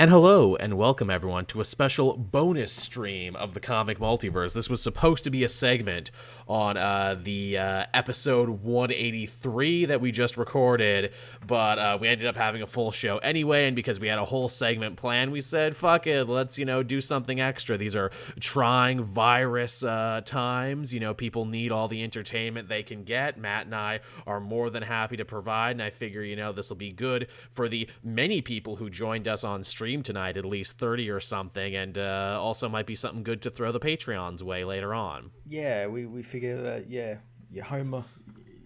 And hello, and welcome everyone to a special bonus stream of the comic Multiverse. This was supposed to be a segment on the episode 183 that we just recorded, but we ended up having a full show anyway, and because we had a whole segment planned, we said, fuck it, let's, do something extra. These are trying virus times. People need all the entertainment they can get. Matt and I are more than happy to provide, and I figure, this will be good for the many people who joined us on stream tonight, at least 30 or something, and also might be something good to throw the Patreons way later on. Yeah, we figure that, you're home,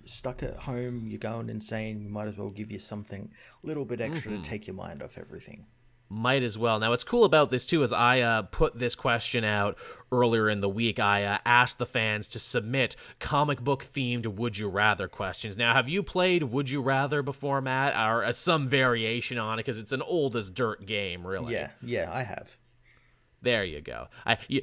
stuck at home, you're going insane, we might as well give you something a little bit extra to take your mind off everything. Might as well. Now, what's cool about this, too, is I put this question out earlier in the week. I asked the fans to submit comic book-themed Would You Rather questions. Now, have you played Would You Rather before, Matt? Or some variation on it, because it's an old-as-dirt game, really. Yeah, I have. There you go.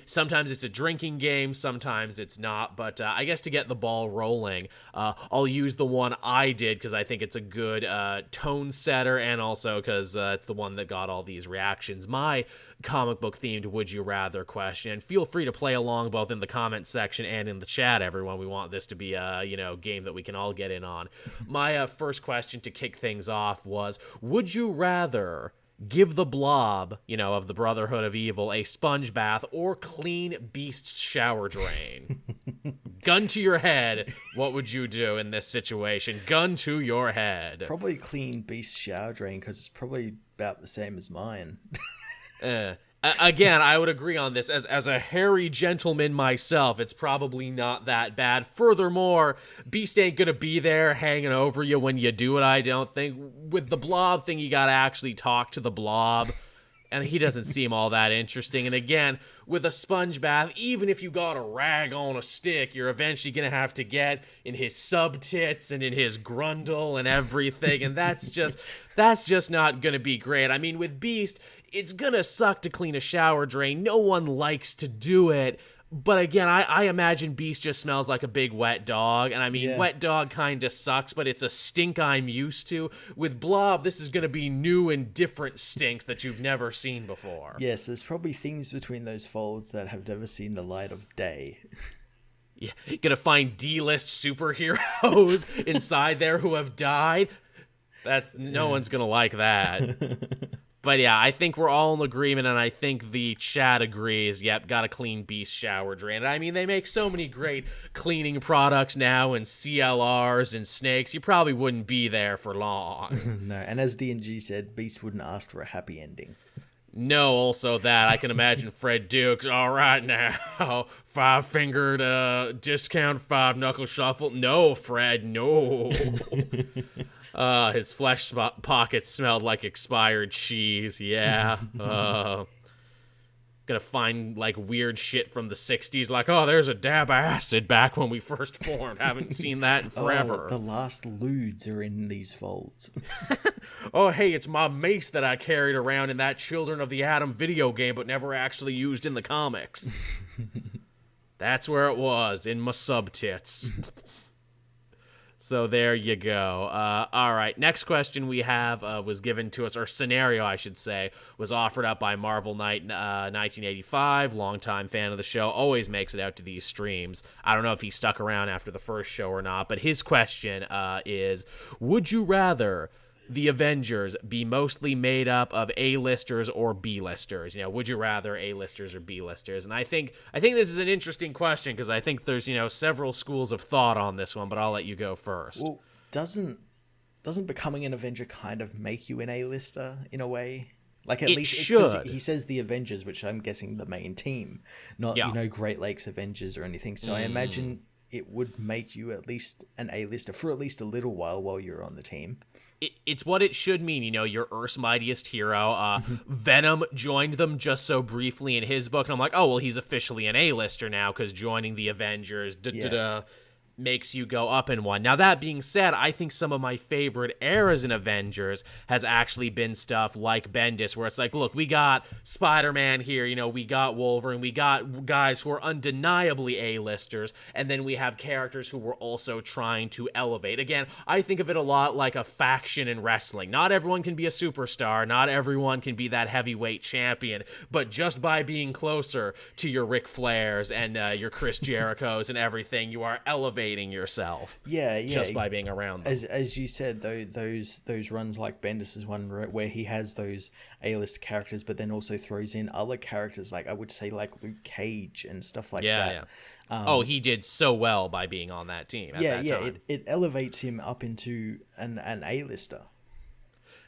Sometimes it's a drinking game, sometimes it's not, but I guess to get the ball rolling, I'll use the one I did because I think it's a good tone setter, and also because it's the one that got all these reactions. My comic book themed Would You Rather question, and feel free to play along both in the comment section and in the chat, everyone. We want this to be a game that we can all get in on. My first question to kick things off was, would you rather give the Blob, of the Brotherhood of Evil, a sponge bath or clean Beast's shower drain? Gun to your head, what would you do in this situation? Gun to your head. Probably clean Beast's shower drain, because it's probably about the same as mine. Again, I would agree on this. As a hairy gentleman myself, it's probably not that bad. Furthermore, Beast ain't gonna be there hanging over you when you do it, I don't think. With the Blob thing, you gotta actually talk to the Blob, and he doesn't seem all that interesting. And again, with a sponge bath, even if you got a rag on a stick, you're eventually gonna have to get in his sub-tits and in his grundle and everything, and that's just not gonna be great. I mean, with Beast, it's gonna suck to clean a shower drain. No one likes to do it. But again, I imagine Beast just smells like a big wet dog. And I mean, wet dog kind of sucks, but it's a stink I'm used to. With Blob, this is going to be new and different stinks that you've never seen before. Yes, there's probably things between those folds that have never seen the light of day. Yeah, you're going to find D-list superheroes inside there who have died. No one's going to like that. But yeah, I think we're all in agreement, and I think the chat agrees. Yep, got a clean Beast shower drain. I mean, they make so many great cleaning products now, and CLRs and snakes. You probably wouldn't be there for long. No, and as D&G said, Beast wouldn't ask for a happy ending. No, also that. I can imagine Fred Dukes, all right now, 5-fingered discount 5-knuckle shuffle. No, Fred, no. His flesh pockets smelled like expired cheese. Yeah. Gonna find weird shit from the 60s, there's a dab of acid back when we first formed. Haven't seen that in forever. The last lewds are in these folds. Oh, hey, it's my mace that I carried around in that Children of the Atom video game, but never actually used in the comics. That's where it was, in my sub-tits. So there you go. All right, next question we have was given to us, or scenario, I should say, was offered up by Marvel Knight 1985, longtime fan of the show, always makes it out to these streams. I don't know if he stuck around after the first show or not, but his question is, would you rather the Avengers be mostly made up of A-listers or B-listers? Would you rather A-listers or B-listers? And I think this is an interesting question, because I think there's, several schools of thought on this one, but I'll let you go first. Well, doesn't becoming an Avenger kind of make you an A-lister in a way? At least should. He says the Avengers, which I'm guessing the main team, not Great Lakes Avengers or anything. So I imagine it would make you at least an A-lister for at least a little while you're on the team. It's what it should mean, you're Earth's mightiest hero. Venom joined them just so briefly in his book, and I'm like, oh, well, he's officially an A-lister now, because joining the Avengers, makes you go up in one. Now, that being said, I think some of my favorite eras in Avengers has actually been stuff like Bendis, where it's like, look, we got Spider-Man here, you know, we got Wolverine, we got guys who are undeniably A-listers, and then we have characters who were also trying to elevate. Again, I think of it a lot like a faction in wrestling. Not everyone can be a superstar, not everyone can be that heavyweight champion, but just by being closer to your Ric Flairs and your Chris Jerichos and everything, you are elevating yourself. Yeah, just by being around them. As you said, though, those runs like Bendis' one where he has those A-list characters, but then also throws in other characters, like I would say like Luke Cage and stuff like that. Yeah. He did so well by being on that team. At that time. It elevates him up into an A-lister.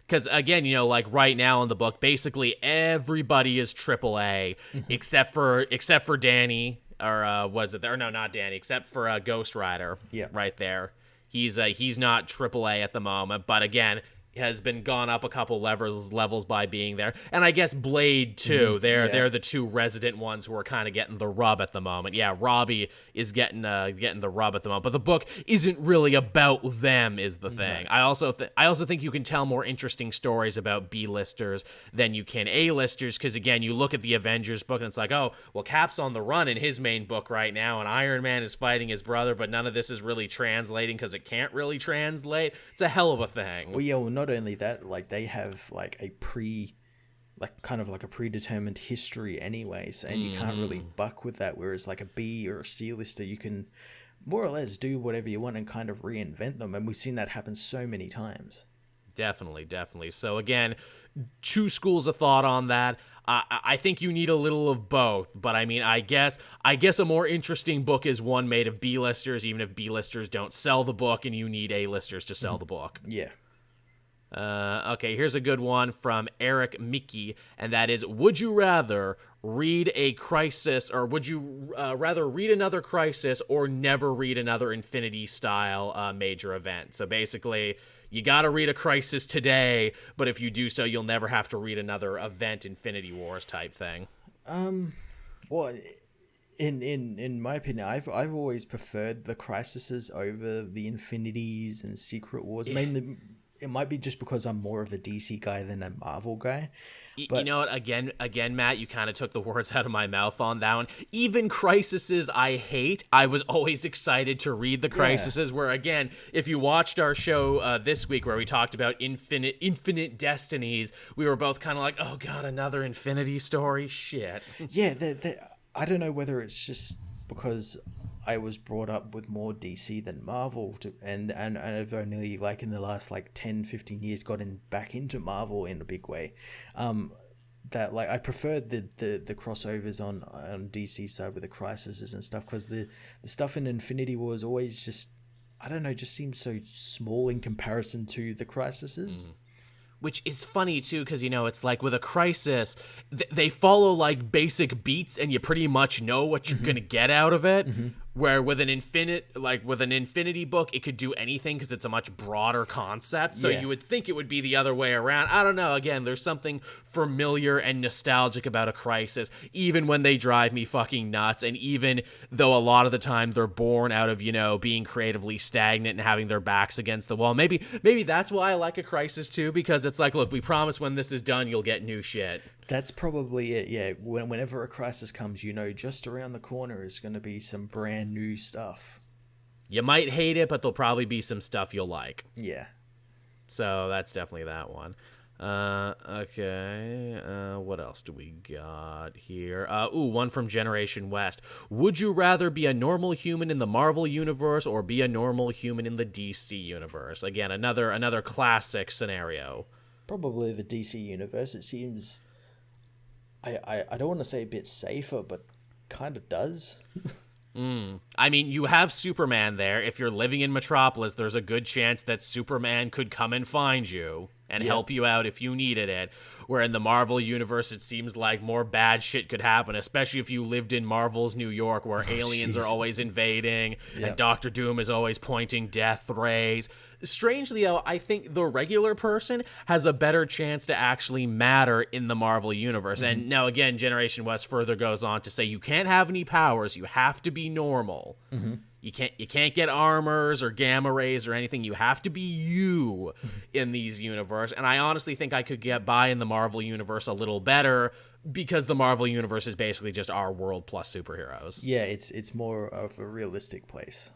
Because, again, you know, like right now in the book, basically everybody is AAA except for Danny, or was it there? No, not Danny, except for Ghost Rider. Yeah. Right there. He's not AAA at the moment, but again, has been gone up a couple levels by being there. And I guess Blade too. They're the two resident ones who are kind of getting the rub at the moment. Yeah, Robbie is getting the rub at the moment. But the book isn't really about them, is the thing. No. I also think you can tell more interesting stories about B-listers than you can A-listers, because again, you look at the Avengers book and it's like, oh, well, Cap's on the run in his main book right now, and Iron Man is fighting his brother, but none of this is really translating because it can't really translate. It's a hell of a thing. Well, yeah, not only that, like they have like a predetermined history anyways, and you can't really buck with that, whereas like a B or a C lister, you can more or less do whatever you want and kind of reinvent them, and we've seen that happen so many times. Definitely. So again, two schools of thought on that. I think you need a little of both, but I mean, I guess a more interesting book is one made of B-listers, even if B-listers don't sell the book, and you need A-listers to sell the book. Yeah. Okay, here's a good one from Eric Mickey, and that is, would you rather read a crisis, or would you rather read another crisis or never read another Infinity-style major event? So basically, you gotta read a crisis today, but if you do so, you'll never have to read another event, Infinity Wars type thing. Well, in my opinion, I've always preferred the crises over the Infinities and Secret Wars. Mainly, it might be just because I'm more of a DC guy than a Marvel guy. But you know what? Again, Matt, you kind of took the words out of my mouth on that one. Even crises I hate, I was always excited to read the crises. Where again, if you watched our show this week where we talked about infinite destinies, we were both kind of like, oh god, another Infinity story, shit. Yeah, I don't know whether it's just because I was brought up with more DC than Marvel, and I've only, like, in the last, like, 10, 15 years gotten back into Marvel in a big way. That, like, I preferred the crossovers on DC side with the crises and stuff, because the stuff in Infinity War is always just, I don't know, just seems so small in comparison to the crises. Which is funny, too, because, you know, it's like with a crisis, they follow, like, basic beats, and you pretty much know what you're going to get out of it. Where with an Infinity book, it could do anything because it's a much broader concept. So you would think it would be the other way around. I don't know. Again, there's something familiar and nostalgic about a crisis, even when they drive me fucking nuts. And even though a lot of the time they're born out of, you know, being creatively stagnant and having their backs against the wall. Maybe that's why I like a crisis too, because it's like, look, we promise when this is done, you'll get new shit. That's probably it, yeah. Whenever a crisis comes, you know, just around the corner is going to be some brand new stuff. You might hate it, but there'll probably be some stuff you'll like. Yeah. So that's definitely that one. Okay. What else do we got here? One from Generation West. Would you rather be a normal human in the Marvel universe or be a normal human in the DC universe? Again, another classic scenario. Probably the DC universe. It seems... I don't want to say a bit safer, but kind of does. I mean, you have Superman there. If you're living in Metropolis, there's a good chance that Superman could come and find you and help you out if you needed it. Where in the Marvel universe, it seems like more bad shit could happen, especially if you lived in Marvel's New York, where aliens are always invading and Doctor Doom is always pointing death rays. Strangely, though, I think the regular person has a better chance to actually matter in the Marvel Universe. And now, again, Generation West further goes on to say you can't have any powers. You have to be normal. You can't get armors or gamma rays or anything. You have to be you in these universe. And I honestly think I could get by in the Marvel Universe a little better because the Marvel Universe is basically just our world plus superheroes. Yeah, it's more of a realistic place.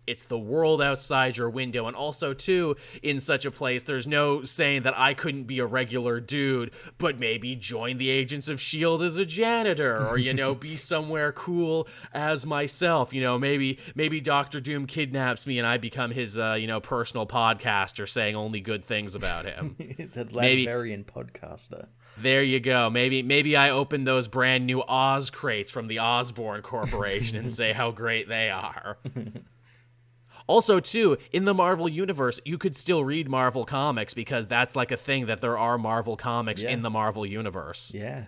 It's the world outside your window. And also, too, in such a place, there's no saying that I couldn't be a regular dude, but maybe join the Agents of S.H.I.E.L.D. as a janitor or, be somewhere cool as myself. Maybe Dr. Doom kidnaps me and I become his, personal podcaster saying only good things about him. The Latvian podcaster. There you go. Maybe I open those brand new Oz crates from the Osborne Corporation and say how great they are. Also, too, in the Marvel Universe, you could still read Marvel comics because that's like a thing that there are Marvel comics in the Marvel Universe. Yeah.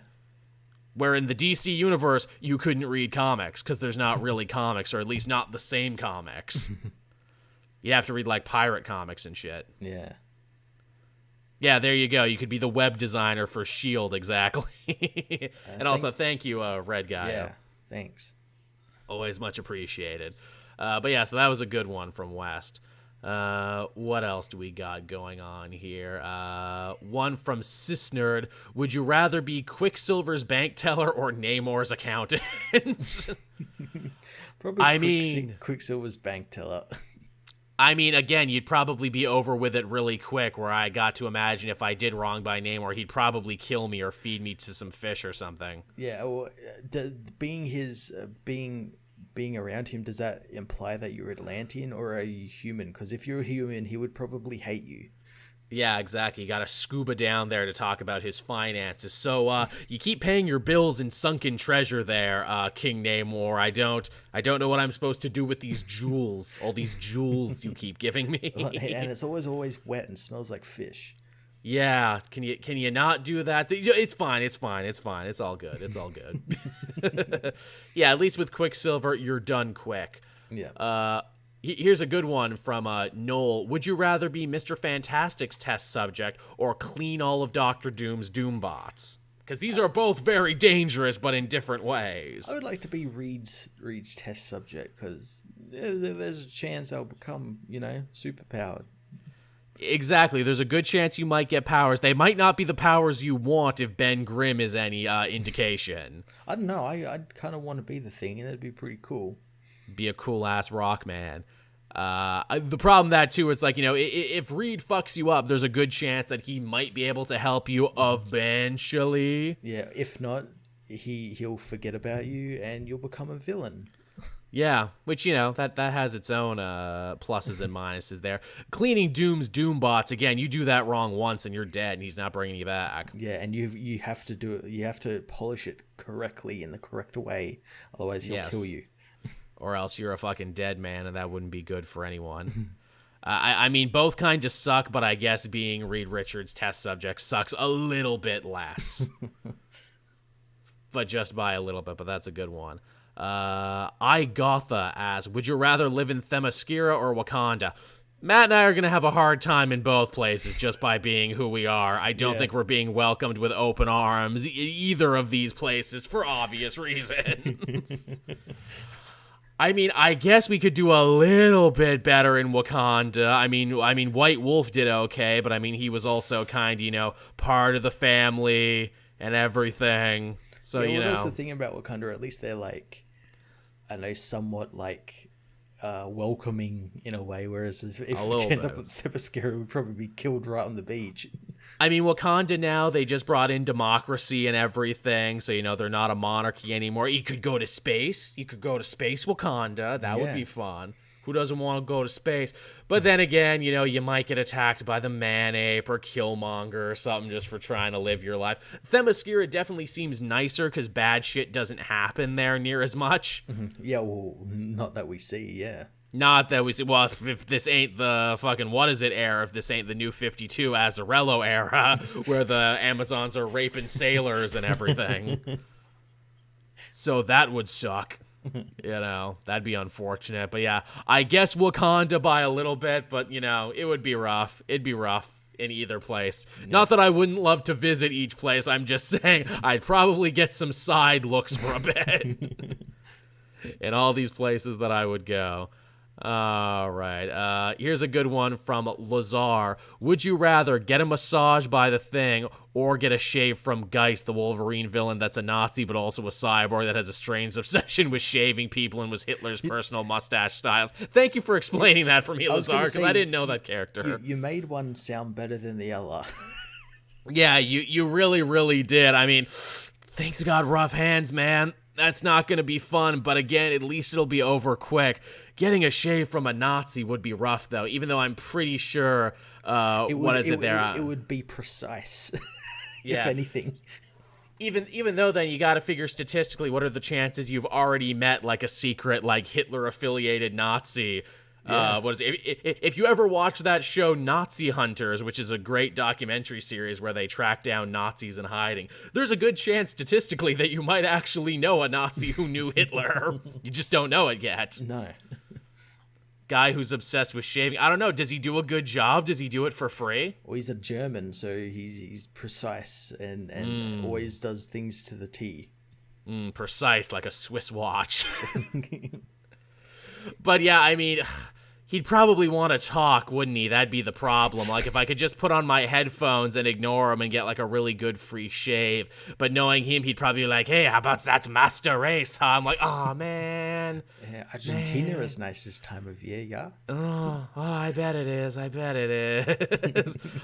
Where in the DC Universe, you couldn't read comics because there's not really comics, or at least not the same comics. You have to read, like, pirate comics and shit. Yeah. Yeah, there you go. You could be the web designer for S.H.I.E.L.D., exactly. And also, thank you, Red Guy. Yeah, thanks. Always much appreciated. But yeah, so that was a good one from West. What else do we got going on here? One from Cisnerd. Would you rather be Quicksilver's bank teller or Namor's accountant? Probably Quicksilver's bank teller. I mean, again, you'd probably be over with it really quick, where I got to imagine if I did wrong by Namor, he'd probably kill me or feed me to some fish or something. Yeah, well, being around him, does that imply that you're Atlantean or are you human? Because if you're a human, he would probably hate you. Yeah, exactly. You got to scuba down there to talk about his finances. So you keep paying your bills in sunken treasure there, King Namor. I don't know what I'm supposed to do with these jewels, all these jewels you keep giving me. And it's always wet and smells like fish. Yeah, can you not do that? It's fine. It's all good. It's all good. Yeah, at least with Quicksilver, you're done quick. Yeah. Here's a good one from Noel. Would you rather be Mr. Fantastic's test subject or clean all of Dr. Doom's Doombots? Because these are both very dangerous, but in different ways. I would like to be Reed's test subject because there's a chance I'll become, superpowered. Exactly. There's a good chance you might get powers. They might not be the powers you want if Ben Grimm is any indication. I don't know. I'd kind of want to be the Thing, and that'd be pretty cool. Be a cool-ass rock man. The problem that, too, is, if Reed fucks you up, there's a good chance that he might be able to help you eventually. Yeah, if not, he'll forget about you, and you'll become a villain. Yeah, which, that has its own pluses and minuses there. Cleaning Doom's Doombots, again, you do that wrong once and you're dead and he's not bringing you back. Yeah, and you have to do it. You have to polish it correctly in the correct way. Otherwise, he'll kill you. Or else you're a fucking dead man and that wouldn't be good for anyone. I mean, both kind of suck, but I guess being Reed Richards' test subject sucks a little bit less. But just by a little bit, but that's a good one. Gotha asks, would you rather live in Themyscira or Wakanda? Matt and I are going to have a hard time in both places just by being who we are. I don't think we're being welcomed with open arms either of these places for obvious reasons. I mean, I guess we could do a little bit better in Wakanda. I mean, White Wolf did okay, but I mean, he was also kind of, part of the family and everything. So, that's the thing about Wakanda. At least they're somewhat welcoming in a way. Whereas if we end up with Themyscira, we'd probably be killed right on the beach. I mean, Wakanda now, they just brought in democracy and everything. So, they're not a monarchy anymore. You could go to space. You could go to space Wakanda. That would be fun. Who doesn't want to go to space? But then again, you might get attacked by the Man-Ape or Killmonger or something just for trying to live your life. Themyscira definitely seems nicer because bad shit doesn't happen there near as much. Mm-hmm. Yeah, well, not that we see, yeah. Not that we see. Well, if this ain't the fucking what is it era, if this ain't the New 52 Azarello era, where the Amazons are raping sailors and everything. So that would suck. That'd be unfortunate. But yeah, I guess Wakanda by a little bit, but it would be rough. It'd be rough in either place. Yeah. Not that I wouldn't love to visit each place. I'm just saying I'd probably get some side looks for a bit in all these places that I would go. All right. Here's a good one from Lazar. Would you rather get a massage by the Thing or get a shave from Geist, the Wolverine villain that's a Nazi but also a cyborg that has a strange obsession with shaving people and was Hitler's personal mustache styles? Thank you for explaining that for me, Lazar, because I didn't know that character. You made one sound better than the other. Yeah, you really, really did. I mean, thanks God, rough hands, man. That's not going to be fun, but again, at least it'll be over quick. Getting a shave from a Nazi would be rough, though, even though I'm pretty sure, it would be precise, if anything. Even though then you got to figure statistically, what are the chances you've already met, like, a secret, like, Hitler-affiliated Nazi? Yeah. If you ever watch that show Nazi Hunters, which is a great documentary series where they track down Nazis in hiding, there's a good chance statistically that you might actually know a Nazi who knew Hitler. You just don't know it yet. No. Guy who's obsessed with shaving. I don't know. Does he do a good job? Does he do it for free? Well, he's a German, so he's precise and always does things to the T. Precise, like a Swiss watch. But yeah, I mean, he'd probably want to talk, wouldn't he? That'd be the problem. Like, if I could just put on my headphones and ignore him and get, like, a really good free shave. But knowing him, he'd probably be like, hey, how about that master race, huh? I'm like, oh, man. Yeah, Argentina is nice this time of year, yeah? Oh, I bet it is.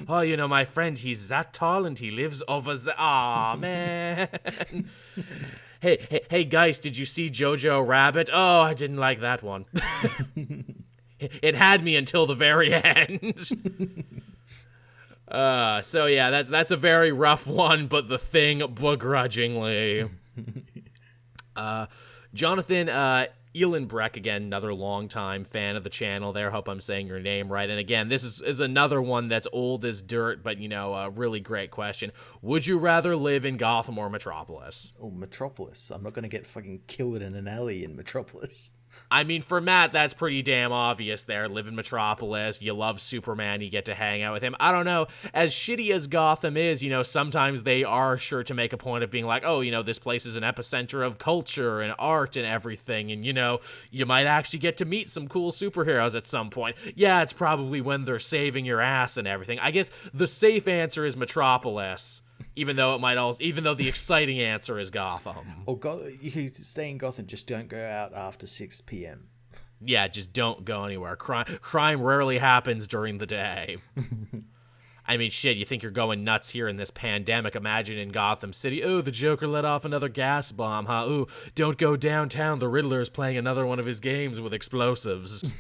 Oh, my friend, he's that tall and he lives over there. Aw, man. Hey, guys, did you see Jojo Rabbit? Oh, I didn't like that one. It had me until the very end. So yeah, that's a very rough one, but the Thing begrudgingly. Jonathan Ehlenbreck, again, another longtime fan of the channel there. Hope I'm saying your name right. And again, this is another one that's old as dirt, but, a really great question. Would you rather live in Gotham or Metropolis? Oh, Metropolis. I'm not going to get fucking killed in an alley in Metropolis. I mean, for Matt, that's pretty damn obvious there. Live in Metropolis, you love Superman, you get to hang out with him. I don't know, as shitty as Gotham is, sometimes they are sure to make a point of being like, oh, this place is an epicenter of culture and art and everything, and, you might actually get to meet some cool superheroes at some point. Yeah, it's probably when they're saving your ass and everything. I guess the safe answer is Metropolis. Even though the exciting answer is Gotham. Or you stay in Gotham, just don't go out after 6 p.m. Yeah, just don't go anywhere. Crime rarely happens during the day. I mean, shit, you think you're going nuts here in this pandemic. Imagine in Gotham City, oh, the Joker let off another gas bomb, huh? Ooh, don't go downtown, the Riddler's playing another one of his games with explosives.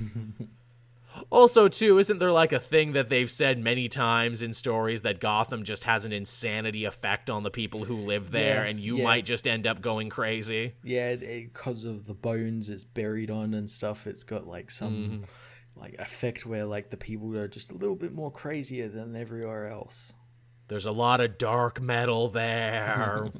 Also, too, isn't there like a thing that they've said many times in stories that Gotham just has an insanity effect on the people who live there, and you might just end up going crazy? Yeah, because of the bones it's buried on and stuff, it's got like some like effect where like the people are just a little bit more crazier than everywhere else. There's a lot of dark metal there.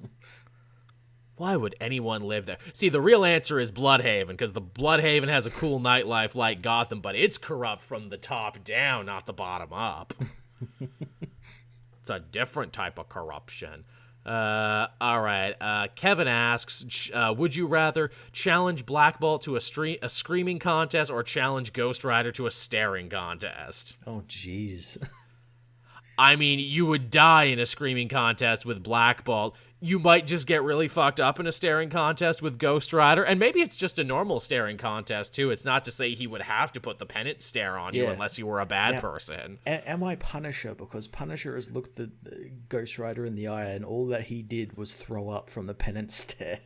Why would anyone live there? See, the real answer is Bloodhaven, because the Bloodhaven has a cool nightlife like Gotham, but it's corrupt from the top down, not the bottom up. It's a different type of corruption. All right. Kevin asks, would you rather challenge Black Bolt to a screaming contest or challenge Ghost Rider to a staring contest? Oh, jeez. I mean, you would die in a screaming contest with Black Bolt. You might just get really fucked up in a staring contest with Ghost Rider. And maybe it's just a normal staring contest, too. It's not to say he would have to put the pennant stare on you unless you were a bad person. Am I Punisher? Because Punisher has looked the Ghost Rider in the eye, and all that he did was throw up from the pennant stare.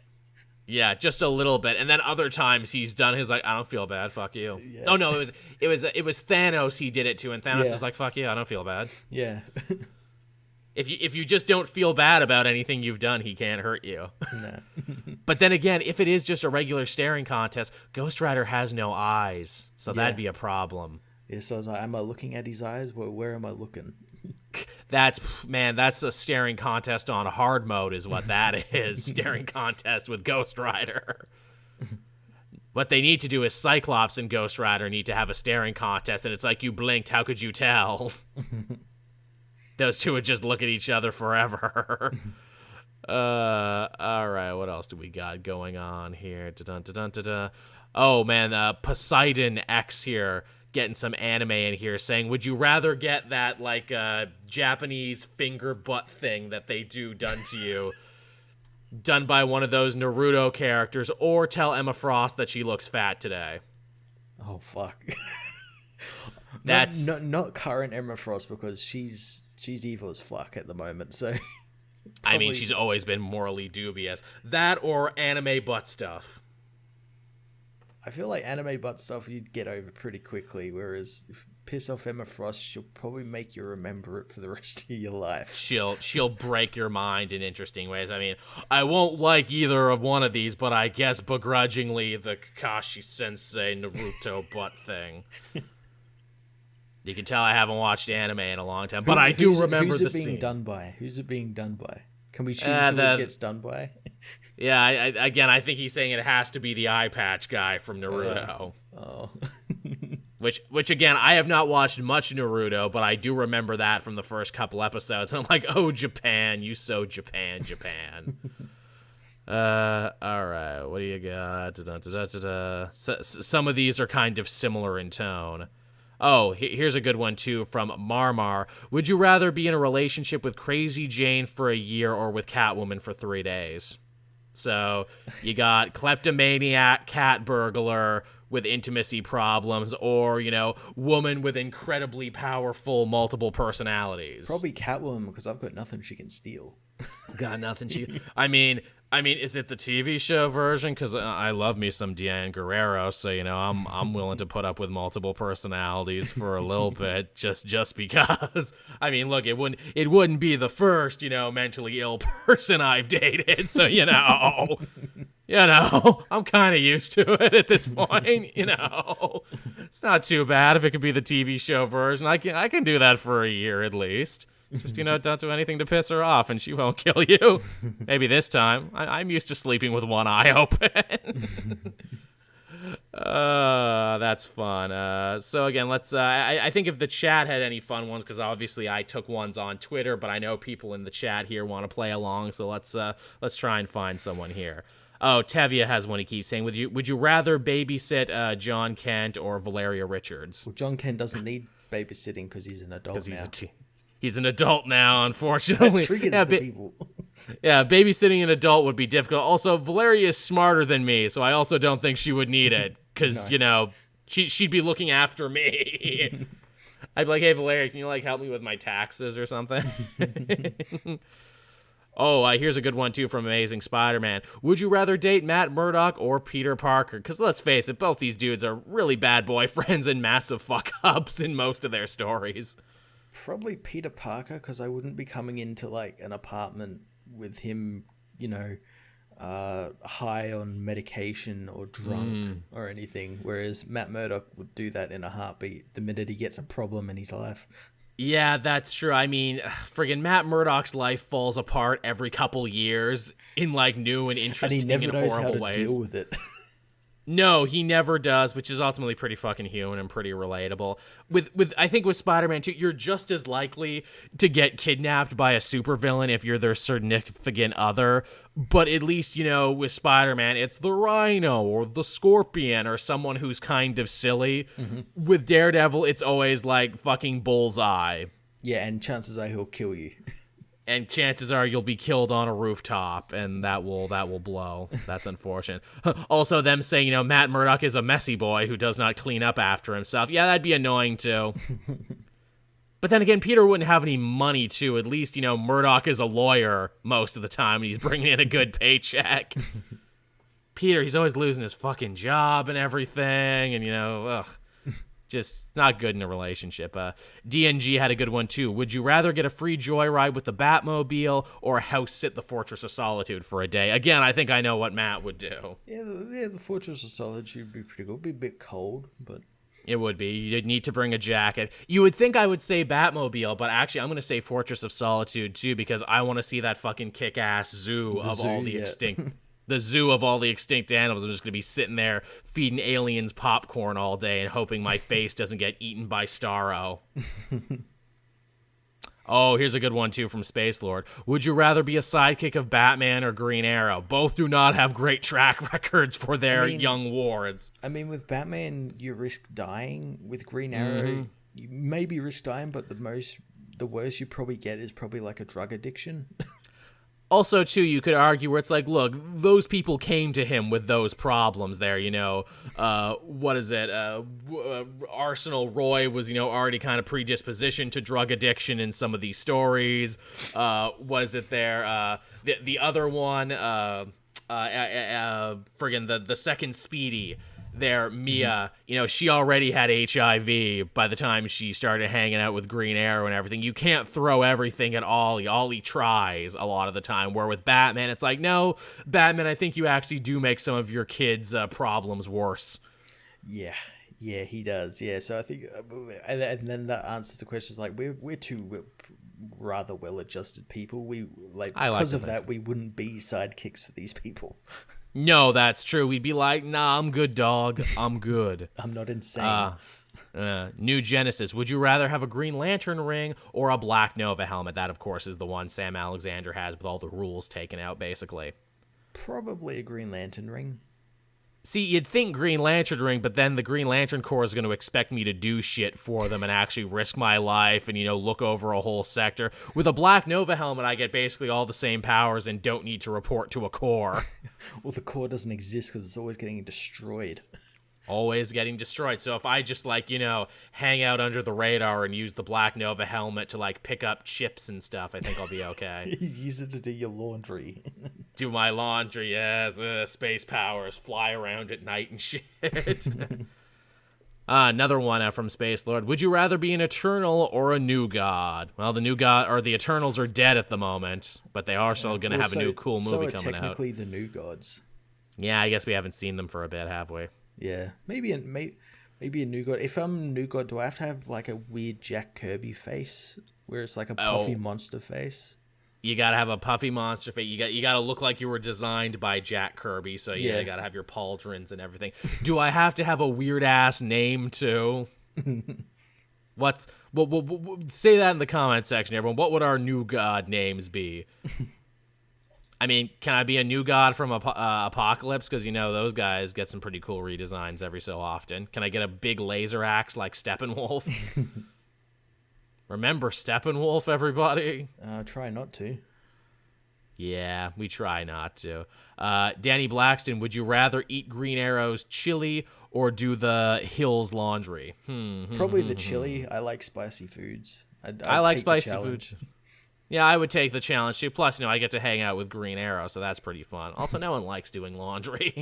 Yeah, just a little bit. And then other times he's done his like, I don't feel bad, fuck you. Yeah. Oh no, it was Thanos he did it to, and Thanos is like, fuck you, I don't feel bad. Yeah. If you just don't feel bad about anything you've done, he can't hurt you. No. But then again, if it is just a regular staring contest, Ghost Rider has no eyes, so that'd be a problem. Yeah, so I was like, am I looking at his eyes? Where am I looking? That's a staring contest on hard mode is what that is. Staring contest with Ghost Rider. What they need to do is Cyclops and Ghost Rider need to have a staring contest, and it's like, you blinked, how could you tell? Those two would just look at each other forever. All right, what else do we got going on here? Da-dun-da-dun-da-da. Oh, man, Poseidon X here, getting some anime in here, saying, would you rather get that, like, Japanese finger butt thing that they do done to you, done by one of those Naruto characters, or tell Emma Frost that she looks fat today? Oh, fuck. That's... Not current Emma Frost, because she's evil as fuck at the moment, so... I mean, she's always been morally dubious. That or anime butt stuff. I feel like anime butt stuff you'd get over pretty quickly, whereas if you piss off Emma Frost, she'll probably make you remember it for the rest of your life. She'll break your mind in interesting ways. I mean, I won't like either of one of these, but I guess begrudgingly the Kakashi Sensei Naruto butt thing. You can tell I haven't watched anime in a long time, but I do remember the scene. Who's it being done by? Who's it being done by? Can we choose who it gets done by? Yeah, I think he's saying it has to be the eye patch guy from Naruto. Oh. Which again, I have not watched much Naruto, but I do remember that from the first couple episodes. I'm like, oh, Japan, you so Japan. All right, what do you got? Some of these are kind of similar in tone. Oh, here's a good one, too, from Marmar. Would you rather be in a relationship with Crazy Jane for a year or with Catwoman for 3 days? So you got kleptomaniac cat burglar with intimacy problems, or, woman with incredibly powerful multiple personalities. Probably Catwoman, because I've got nothing she can steal. Got nothing she... I mean, is it the TV show version? Because I love me some Diane Guerrero, so I'm willing to put up with multiple personalities for a little bit, just because. I mean, look, it wouldn't be the first mentally ill person I've dated, so I'm kind of used to it at this point. It's not too bad if it could be the TV show version. I can do that for a year at least. Just, don't do anything to piss her off and she won't kill you. Maybe this time. I'm used to sleeping with one eye open. That's fun. So again, let's, I think if the chat had any fun ones, because obviously I took ones on Twitter, but I know people in the chat here want to play along, so let's try and find someone here. Oh, Tevia has one he keeps saying. Would you rather babysit John Kent or Valeria Richards? Well, John Kent doesn't need babysitting because he's an adult now. He's an adult now, unfortunately. That triggers the people. Yeah, babysitting an adult would be difficult. Also, Valeria is smarter than me, so I also don't think she would need it. Because, she'd be looking after me. I'd be like, hey, Valeria, can you, help me with my taxes or something? Oh, here's a good one, too, from Amazing Spider-Man. Would you rather date Matt Murdock or Peter Parker? Because let's face it, both these dudes are really bad boyfriends and massive fuck-ups in most of their stories. Probably Peter Parker, because I wouldn't be coming into an apartment with him, high on medication or drunk or anything. Whereas Matt Murdock would do that in a heartbeat the minute he gets a problem in his life. Yeah, that's true. I mean, friggin' Matt Murdock's life falls apart every couple years in new and interesting and horrible ways. And he never knows how to deal with it. No, he never does, which is ultimately pretty fucking human and pretty relatable. With I think with Spider-Man 2, you're just as likely to get kidnapped by a supervillain if you're their significant other. But at least, with Spider-Man, it's the Rhino or the Scorpion or someone who's kind of silly. Mm-hmm. With Daredevil, it's always fucking Bullseye. Yeah, and chances are he'll kill you. And chances are you'll be killed on a rooftop, and that will blow. That's unfortunate. Also, them saying, Matt Murdock is a messy boy who does not clean up after himself. Yeah, that'd be annoying, too. But then again, Peter wouldn't have any money, too. At least, Murdock is a lawyer most of the time, and he's bringing in a good paycheck. Peter, he's always losing his fucking job and everything, and, ugh. Just not good in a relationship. DNG had a good one, too. Would you rather get a free joyride with the Batmobile or house sit the Fortress of Solitude for a day? Again, I think I know what Matt would do. Yeah, the Fortress of Solitude would be pretty good. It'd be a bit cold, but... It would be. You'd need to bring a jacket. You would think I would say Batmobile, but actually I'm going to say Fortress of Solitude, too, because I want to see that fucking kick-ass zoo of all the extinct... the zoo of all the extinct animals. I'm just going to be sitting there feeding aliens popcorn all day and hoping my face doesn't get eaten by Starro. Oh, here's a good one, too, from Space Lord. Would you rather be a sidekick of Batman or Green Arrow? Both do not have great track records for their young wards. I mean, with Batman, you risk dying. With Green Arrow, you maybe risk dying, but the worst you probably get is probably like a drug addiction. Also, too, you could argue where it's like, look, those people came to him with those problems there, what is it? Arsenal Roy was, already kind of predispositioned to drug addiction in some of these stories. What is it there? The other one, friggin' the second Speedy there, Mia, she already had HIV by the time she started hanging out with Green Arrow and everything. You can't throw everything at Ollie. Ollie tries a lot of the time, where with Batman, it's like, no, Batman, I think you actually do make some of your kids' problems worse. Yeah, he does. Yeah, so I think, and then that answers the questions like, we're two rather well-adjusted people. Because of that, we wouldn't be sidekicks for these people. No, that's true. We'd be like, nah, I'm good, dog. I'm good. I'm not insane. New Genesis. Would you rather have a Green Lantern ring or a Black Nova helmet? That, of course, is the one Sam Alexander has with all the rules taken out, basically. Probably a Green Lantern ring. See, you'd think Green Lantern ring, but then the Green Lantern Corps is going to expect me to do shit for them and actually risk my life and, look over a whole sector. With a Black Nova helmet, I get basically all the same powers and don't need to report to a Corps. Well, the Corps doesn't exist because it's always getting destroyed. Always getting destroyed. So if I just, hang out under the radar and use the Black Nova helmet to, pick up chips and stuff, I think I'll be okay. Use it to do your laundry. Do my laundry, yes. Space powers, fly around at night and shit. Another one from Space Lord. Would you rather be an Eternal or a New God? Well, the New God, or the Eternals are dead at the moment, but they are still going to have a new cool movie coming out. So technically the New Gods. Yeah, I guess we haven't seen them for a bit, have we? Yeah, maybe a New God. If I'm a New God, do I have to have a weird Jack Kirby face, where it's like a puffy monster face? You gotta have a puffy monster face. You gotta look like you were designed by Jack Kirby. So you gotta have your pauldrons and everything. Do I have to have a weird ass name too? Say that in the comment section, everyone. What would our New God names be? I mean, can I be a New God from Apocalypse? Because, those guys get some pretty cool redesigns every so often. Can I get a big laser axe like Steppenwolf? Remember Steppenwolf, everybody? Try not to. Yeah, we try not to. Danny Blackston, would you rather eat Green Arrow's chili or do the Hills laundry? Probably the chili. I like spicy foods. I like spicy foods. Yeah, I would take the challenge too. Plus, I get to hang out with Green Arrow, so that's pretty fun. Also, no one likes doing laundry.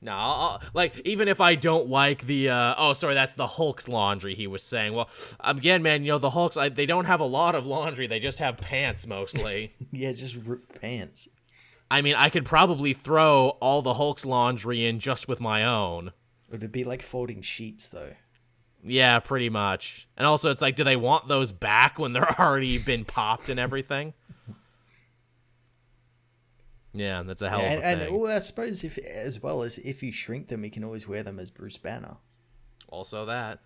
No, even if I don't like the, that's the Hulk's laundry he was saying. Well, again, man, the Hulks, they don't have a lot of laundry. They just have pants mostly. Yeah, just ripped pants. I mean, I could probably throw all the Hulk's laundry in just with my own. Would it be like folding sheets, though? Yeah, pretty much. And also, it's like, do they want those back when they're already been popped and everything? Yeah, that's a hell of a thing. And I suppose if you shrink them, you can always wear them as Bruce Banner. Also that.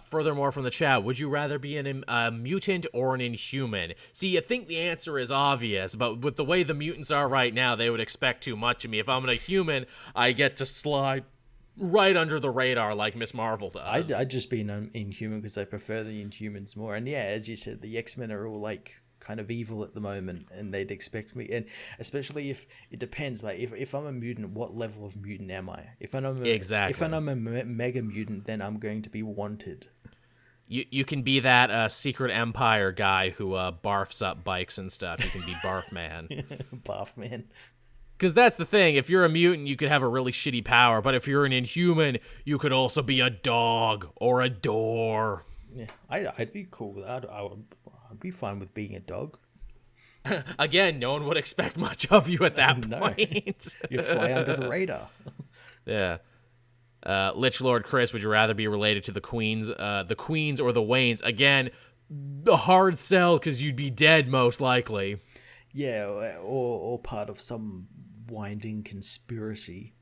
Furthermore, from the chat, would you rather be a mutant or an Inhuman? See, you think the answer is obvious, but with the way the mutants are right now, they would expect too much of me. If I'm a human, I get to slide right under the radar like Miss Marvel does. I'd just be an Inhuman because I prefer the Inhumans more. And yeah, as you said, the X-Men are all kind of evil at the moment, and they'd expect me, and especially if it depends, if I'm a mutant, what level of mutant am I? If I'm a mega mutant, then I'm going to be wanted. You can be that Secret Empire guy who barfs up bikes and stuff. You can be Barf Man. Barf Man. Because that's the thing. If you're a mutant, you could have a really shitty power. But if you're an Inhuman, you could also be a dog or a door. Yeah, I'd be cool with that. I'd be fine with being a dog. Again, no one would expect much of you at that point. You fly under the radar. Yeah. Lich Lord Chris, would you rather be related to the Queens or the Waynes? Again, a hard sell because you'd be dead most likely. Yeah, or part of some winding conspiracy.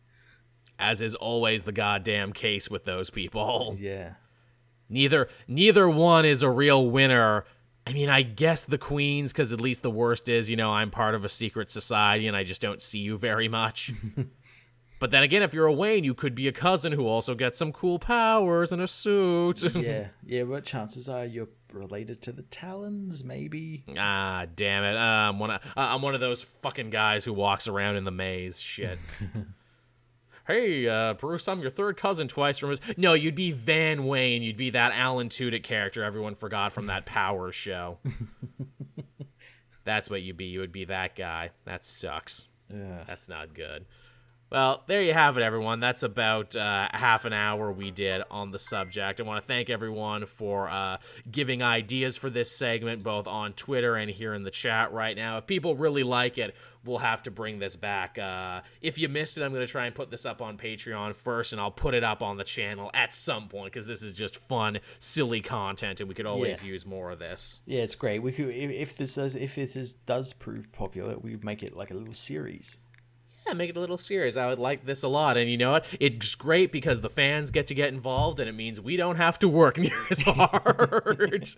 As is always the goddamn case with those people. Yeah. Neither one is a real winner. I mean, I guess the queens, because at least the worst is, I'm part of a secret society and I just don't see you very much. But then again, if you're a Wayne, you could be a cousin who also gets some cool powers and a suit. Yeah, but chances are you're related to the Talons, maybe? Ah, damn it. I'm one of those fucking guys who walks around in the maze. Shit. Hey, Bruce, I'm your third cousin twice from his... No, you'd be Van Wayne. You'd be that Alan Tudyk character everyone forgot from that Power show. That's what you'd be. You would be that guy. That sucks. Yeah. That's not good. Well, there you have it, everyone. That's about half an hour we did on the subject. I want to thank everyone for giving ideas for this segment, both on Twitter and here in the chat right now. If people really like it, we'll have to bring this back. If you missed it, I'm going to try and put this up on Patreon first, and I'll put it up on the channel at some point, because this is just fun, silly content, and we could always use more of this. Yeah, it's great. We could, if this does prove popular, we make it like a little series. Yeah, make it a little series. I would like this a lot. And you know what? It's great because the fans get to get involved, and it means we don't have to work near as hard.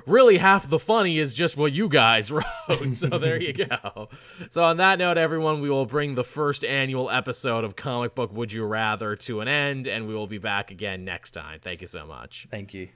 Really, half the funny is just what you guys wrote. So there you go. So on that note, everyone, we will bring the first annual episode of Comic Book Would You Rather to an end, and we will be back again next time. Thank you so much. Thank you.